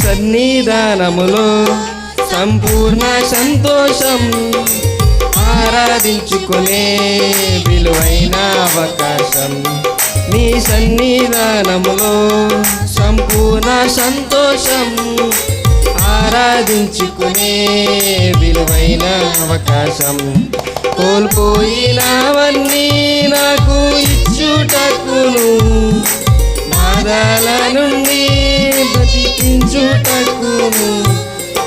సన్నిధానములో సంపూర్ణ సంతోషం, ఆరాధించుకునే విలువైన అవకాశం. నీ సన్నిధానములో సంపూర్ణ సంతోషం, ఆరాధించుకునే విలువైన అవకాశం. కోల్పోయినవన్నీ నాకు ఇచ్చుటకును, బాధల నుండి బ్రతికించుటకును.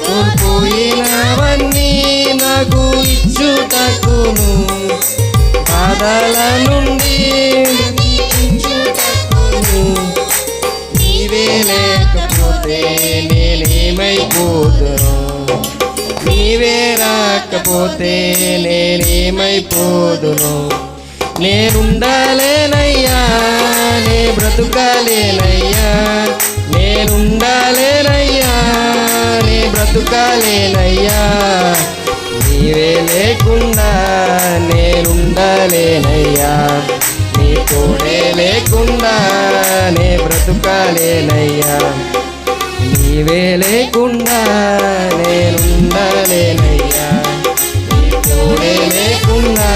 కోల్పోయినవన్నీ నాకు ఇచ్చుటకును, బాధల నుండి బ్రతికించుటకును. నీవే లేకపోతే నేనేమైపోదును, నీవే రాకపోతే నేనేమైపోదును. నేనుండాలేనయ్యా, నే బ్రతుకాలేనయ్యా, నేనుండాలేనయ్యా, నే బ్రతుకాలేనయ్యా. నీవే లేకుండా నేనుండాలేనయ్యా, నీ తోడే లేకుండా నే బ్రతుకాలేనయ్యా. నీవే లేకుండా నేనుండాలేనయ్యా, నీ తోడే లేకుండా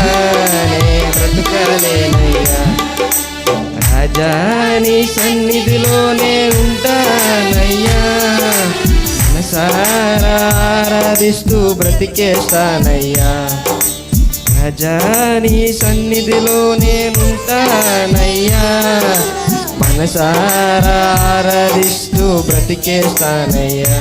నే బ్రతుకాలేనయ్యా. రాజా నీ సన్నిధిలోనే ఉంటానయ్యా, మనసారా ఆరాధిస్తూ బ్రతికేస్తానయ్యా. రాజా నీ సన్నిధిలో నేనుంటానయ్యా, మనసారా ఆరాధిస్తూ బ్రతికేస్తానయ్యా.